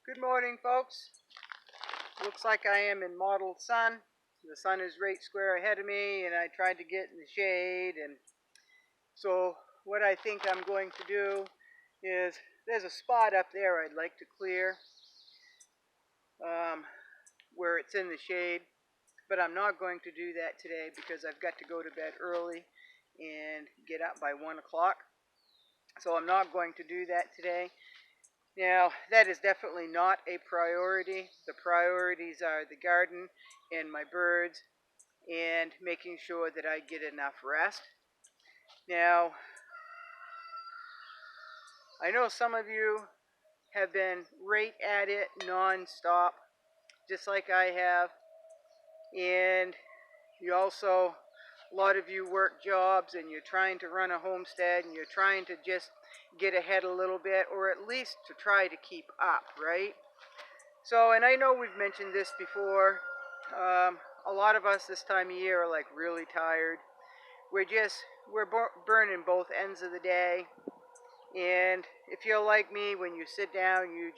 Good morning, folks. Looks like I am in mottled sun. The sun is right square ahead of me, and I tried to get in the shade. And so what I think I'm going to do is, there's a spot up there I'd like to clear where it's in the shade. But I'm not going to do that today because I've got to go to bed early and get up by 1 o'clock. So I'm not going to do that today. Now, that is definitely not a priority. The priorities are the garden and my birds and making sure that I get enough rest. Now, I know some of you have been right at it non-stop, just like I have. And you also, a lot of you work jobs and you're trying to run a homestead and you're trying to just get ahead a little bit, or at least to try to keep up, right? So, and I know we've mentioned this before, a lot of us this time of year are like really tired. We're burning both ends of the day. And if you're like me, when you sit down, you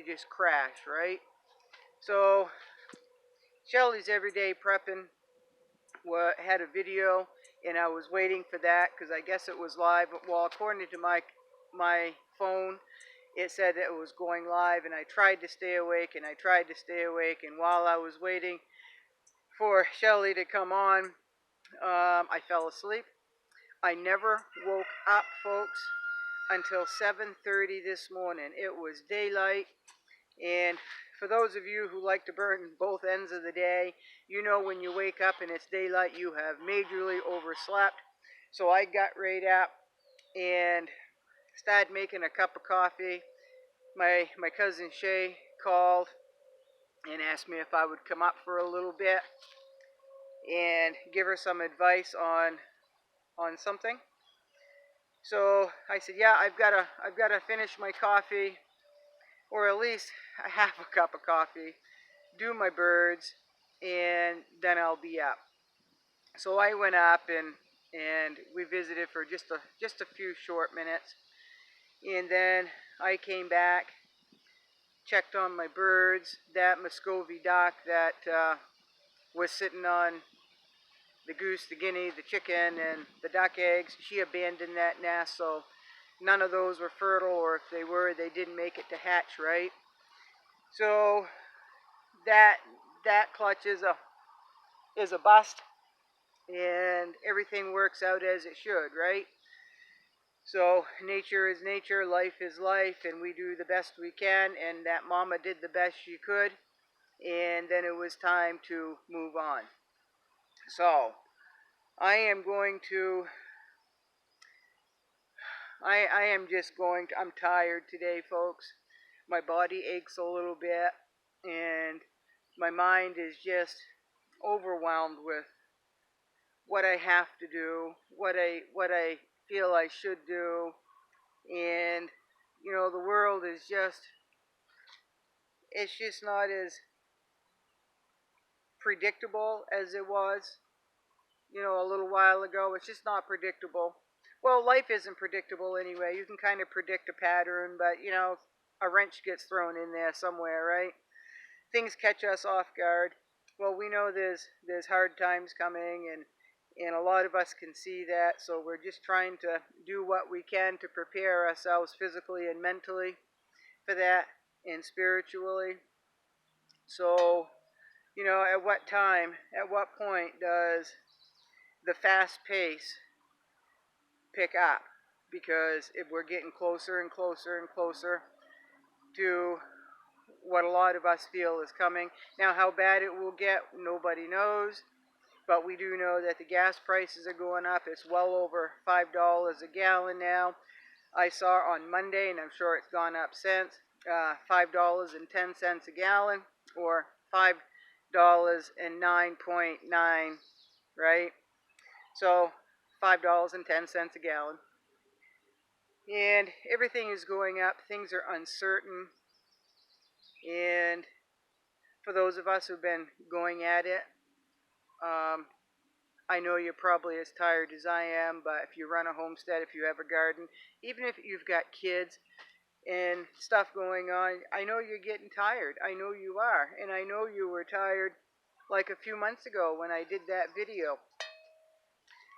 just crash, right? So, Shelly's Everyday Prepping had a video, and I was waiting for that because I guess it was live. Well, according to my phone, it said it was going live, and I tried to stay awake, and I tried to stay awake, and while I was waiting for Shelly to come on, I fell asleep. I never woke up, folks, until 7:30 this morning. It was daylight, and for those of you who like to burn both ends of the day, you know when you wake up and it's daylight, you have majorly overslept. So I got right up and started making a cup of coffee. My cousin Shay called and asked me if I would come up for a little bit and give her some advice on something. So I said, yeah, I've got to finish my coffee, or at least a half a cup of coffee, do my birds, and then I'll be up. So I went up and we visited for just a few short minutes, and then I came back, checked on my birds. That Muscovy duck that was sitting on the goose, the guinea, the chicken, and the duck eggs, she abandoned that nest, so none of those were fertile, or if they were, they didn't make it to hatch, right? So that clutch is a bust, and everything works out as it should, right? So nature is nature, life is life, and we do the best we can, and that mama did the best she could, and then it was time to move on. So I am going to, I am just going to, I'm tired today, folks. My body aches a little bit, and my mind is just overwhelmed with what I have to do, what I feel I should do, and you know, the world is just, it's just not as predictable as it was, you know, a little while ago. It's just not predictable. Well, life isn't predictable anyway. You can kind of predict a pattern, but you know, a wrench gets thrown in there somewhere, right? Things catch us off guard. Well, we know there's hard times coming, and a lot of us can see that, so we're just trying to do what we can to prepare ourselves physically and mentally for that, and spiritually. So, you know, at what point does the fast pace pick up? Because if we're getting closer and closer and closer to what a lot of us feel is coming. Now, how bad it will get, nobody knows. But we do know that the gas prices are going up. It's well over $5 a gallon now. I saw on Monday, and I'm sure it's gone up since, $5.10 a gallon, or $5.09.9, right? So $5.10 a gallon. And everything is going up. Things are uncertain. And for those of us who've been going at it, I know you're probably as tired as I am, but if you run a homestead, if you have a garden, even if you've got kids, and stuff going on, I know you're getting tired. I know you are. And I know you were tired like a few months ago when I did that video.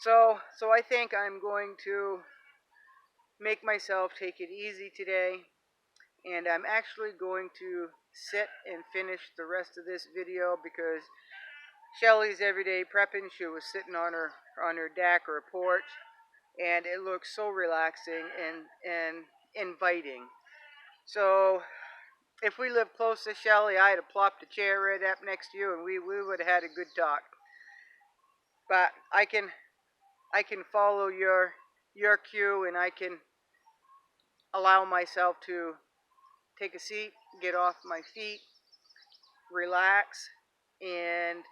So I think I'm going to make myself take it easy today. And I'm actually going to sit and finish the rest of this video because Shelly's everyday prepping. She was sitting on her deck or porch, and it looks so relaxing and inviting. So if we lived close to Shelly, I'd have plopped a chair right up next to you, and we would have had a good talk. But I can follow your cue, and I can allow myself to take a seat, get off my feet, relax, and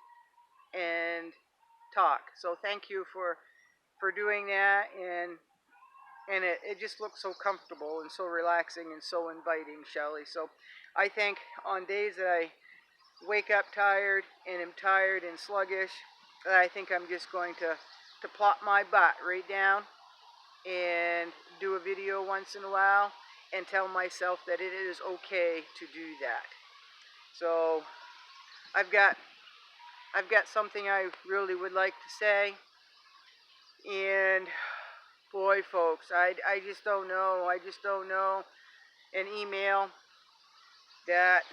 talk. So thank you for doing that, and it just looks so comfortable and so relaxing and so inviting, Shelly. So I think on days that I wake up tired and am tired and sluggish, I think I'm just going to plop my butt right down and do a video once in a while and tell myself that it is okay to do that. So I've got something I really would like to say, and boy, folks, I just don't know. I just don't know. An email that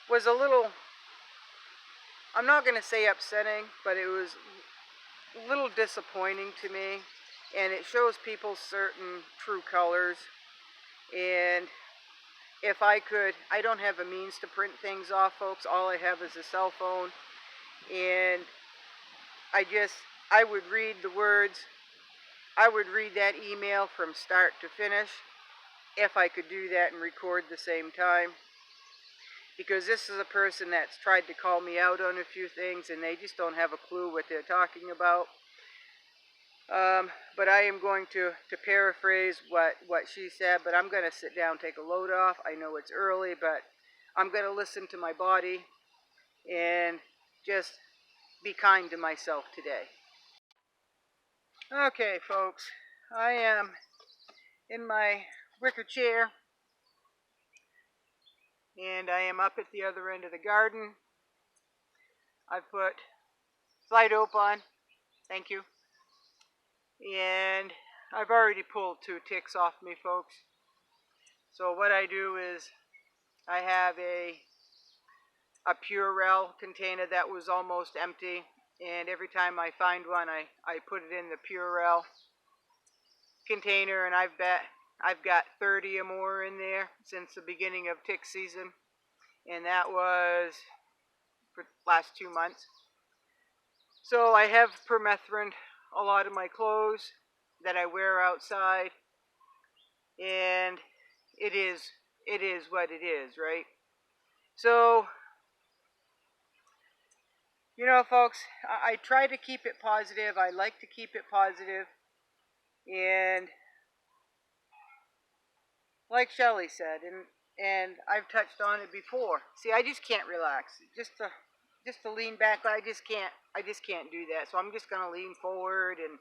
was a little, I'm not going to say upsetting, but it was a little disappointing to me. And it shows people certain true colors. And if I could, I don't have a means to print things off, folks. All I have is a cell phone. And I would read the words. I would read that email from start to finish if I could do that and record the same time. Because this is a person that's tried to call me out on a few things and they just don't have a clue what they're talking about. But I am going to paraphrase what she said, but I'm going to sit down, take a load off. I know it's early, but I'm going to listen to my body and just be kind to myself today. Okay, folks, I am in my wicker chair, and I am up at the other end of the garden. I've put fly dope on, thank you, and I've already pulled 2 ticks off me, folks. So what I do is I have a Purell container that was almost empty, and every time I find one, I put it in the Purell container, and I've got 30 or more in there since the beginning of tick season, and that was for the last 2 months. So I have permethrin a lot of my clothes that I wear outside, and it is what it is, right? So, you know, folks, I try to keep it positive. I like to keep it positive, and like Shelly said, and I've touched on it before. See, I just can't relax. Just to lean back, I just can't do that. So I'm just gonna lean forward, and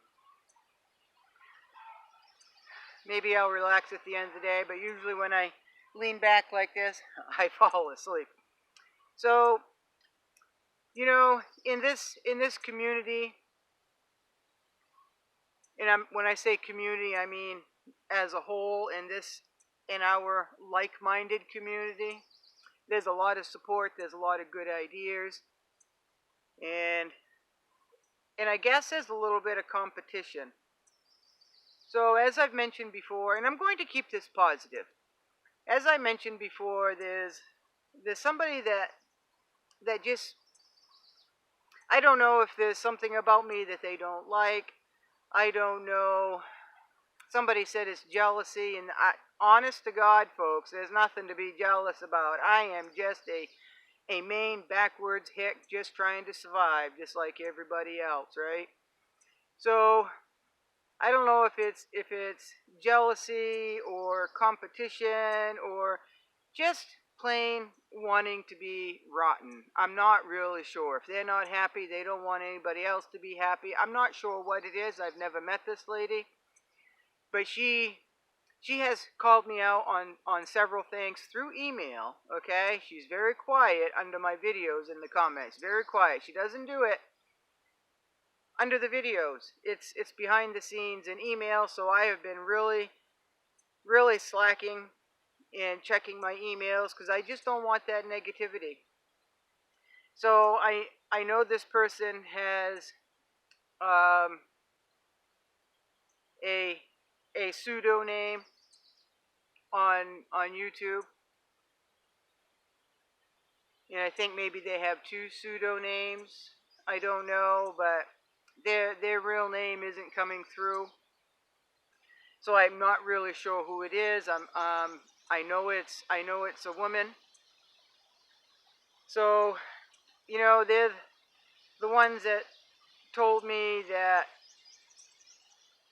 maybe I'll relax at the end of the day. But usually when I lean back like this, I fall asleep. So, you know, in this community, and when I say community, I mean as a whole. In our like-minded community, there's a lot of support. There's a lot of good ideas, and I guess there's a little bit of competition. So as I've mentioned before, and I'm going to keep this positive. As I mentioned before, there's somebody that just, I don't know if there's something about me that they don't like. I don't know. Somebody said it's jealousy, and honest to God, folks, there's nothing to be jealous about. I am just a Maine backwards hick just trying to survive, just like everybody else, right? So I don't know if it's jealousy or competition or just plain wanting to be rotten. I'm not really sure. If they're not happy, they don't want anybody else to be happy. I'm not sure what it is. I've never met this lady. but she has called me out on several things through email, okay? She's very quiet under my videos in the comments. Very quiet. She doesn't do it under the videos. It's behind the scenes in email, so I have been really slacking in checking my emails because I just don't want that negativity. So I know this person has um, a a pseudo name on YouTube, and I think maybe they have two pseudo names. I don't know, but their real name isn't coming through, so I'm not really sure who it is. I know it's a woman. So they're the ones that told me that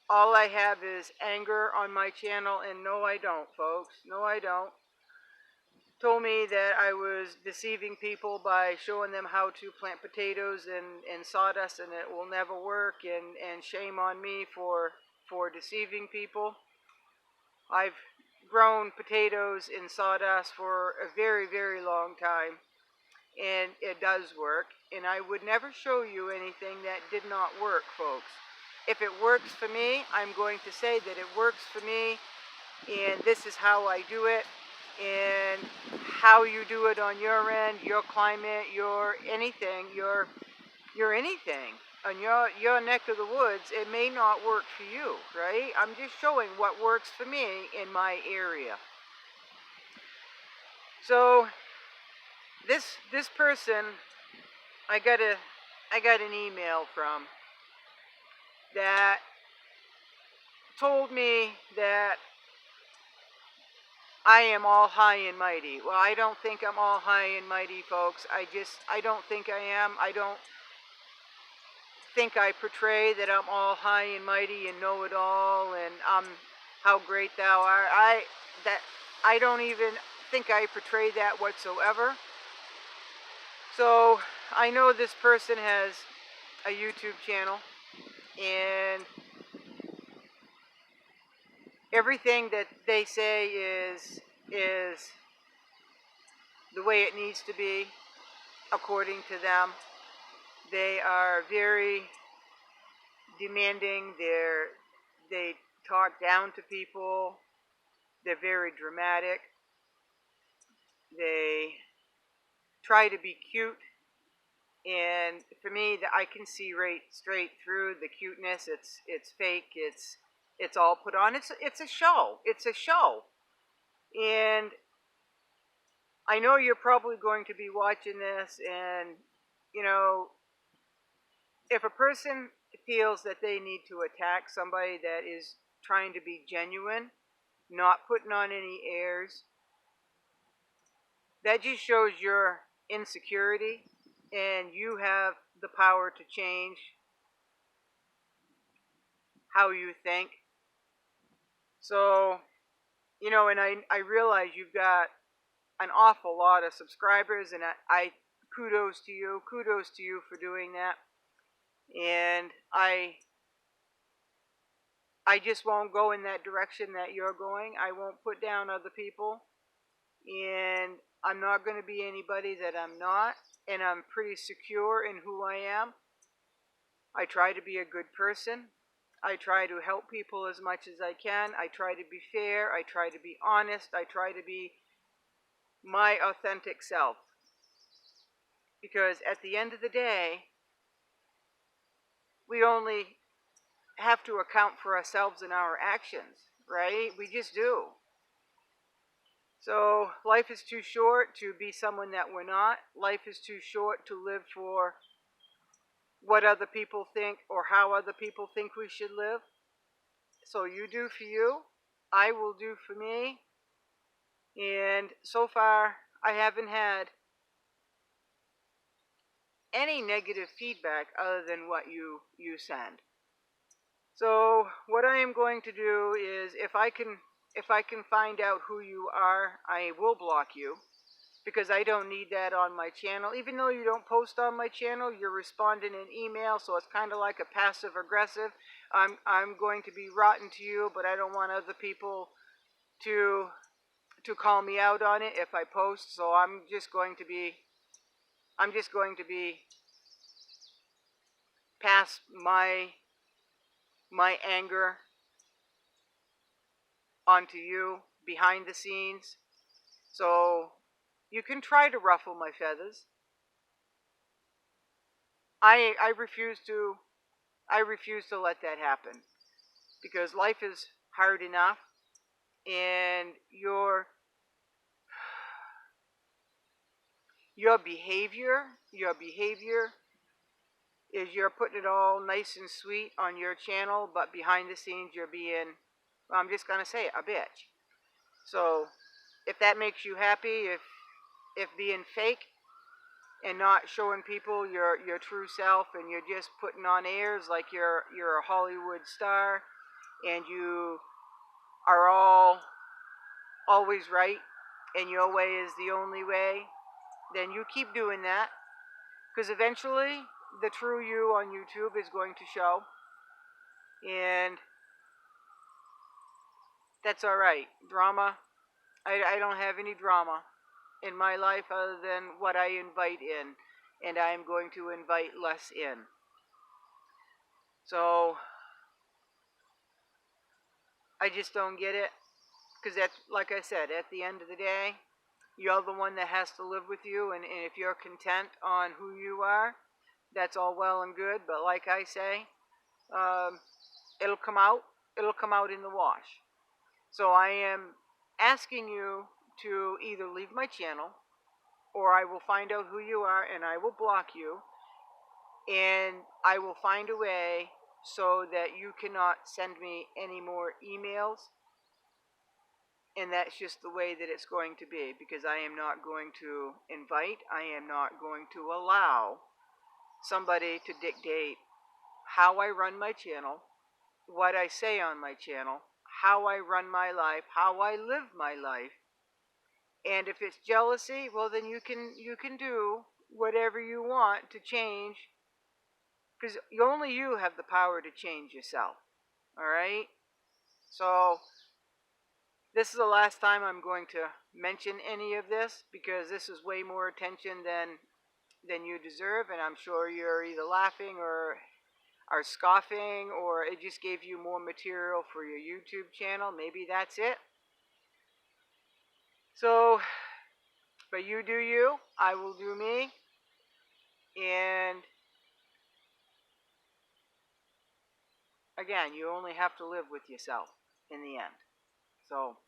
all I have is anger on my channel, and no, I don't, folks. No, I don't. Told me that I was deceiving people by showing them how to plant potatoes in sawdust, and it will never work, and shame on me for deceiving people. I've grown potatoes in sawdust for a very long time, and it does work, and I would never show you anything that did not work, folks. If it works for me, I'm going to say that it works for me, and this is how I do it, and how you do it on your end, your climate, your anything, your anything. On your neck of the woods, it may not work for you, right? I'm just showing what works for me in my area. So this person I got an email from that told me that I am all high and mighty. Well, I don't think I'm all high and mighty, folks. I don't think I am. I don't think I portray that I'm all high and mighty and know it all and how great thou art. I don't even think I portray that whatsoever. So I know this person has a YouTube channel, and everything that they say is the way it needs to be according to them. They are very demanding. They talk down to people. They're very dramatic. They try to be cute, and for me, I can see right straight through the cuteness. It's fake. It's all put on. It's a show. It's a show, and I know you're probably going to be watching this, and you know, if a person feels that they need to attack somebody that is trying to be genuine, not putting on any airs, that just shows your insecurity, and you have the power to change how you think. So, and I realize you've got an awful lot of subscribers, and I kudos to you for doing that. And I just won't go in that direction that you're going. I won't put down other people, and I'm not going to be anybody that I'm not, and I'm pretty secure in who I am. I try to be a good person. I try to help people as much as I can. I try to be fair. I try to be honest. I try to be my authentic self. Because at the end of the day, we only have to account for ourselves and our actions, right? We just do. So life is too short to be someone that we're not. Life is too short to live for what other people think or how other people think we should live. So you do for you, I will do for me. And so far, I haven't had any negative feedback other than what you send. So what I am going to do is, if I can find out who you are, I will block you. because I don't need that on my channel. Even though you don't post on my channel, you're responding in email, so it's kind of like a passive aggressive. I'm going to be rotten to you, but I don't want other people to call me out on it if I post. So I'm just going to be pass my anger onto you behind the scenes. So you can try to ruffle my feathers. I refuse to let that happen, because life is hard enough, and your behavior is you're putting it all nice and sweet on your channel, but behind the scenes you're being, well, I'm just gonna say it, a bitch. So if that makes you happy, if being fake and not showing people your true self, and you're just putting on airs like you're a Hollywood star, and you are always right, and your way is the only way, then you keep doing that, because eventually the true you on YouTube is going to show, and that's all right. Drama, I don't have any drama in my life other than what I invite in, and I am going to invite less in. So I just don't get it, because that's, like I said, at the end of the day, you're the one that has to live with you, and if you're content on who you are, that's all well and good. But like I say, um, it'll come out. It'll come out in the wash. So I am asking you to either leave my channel, or I will find out who you are and I will block you, and I will find a way so that you cannot send me any more emails. And that's just the way that it's going to be, because I am not going to invite, I am not going to allow somebody to dictate how I run my channel, what I say on my channel, how I run my life, how I live my life. And if it's jealousy, well, then you can do whatever you want to change, because only you have the power to change yourself. All right? So this is the last time I'm going to mention any of this, because this is way more attention than you deserve, and I'm sure you're either laughing or are scoffing, or it just gave you more material for your YouTube channel. Maybe that's it. So, but you do you, I will do me, and again, you only have to live with yourself in the end. So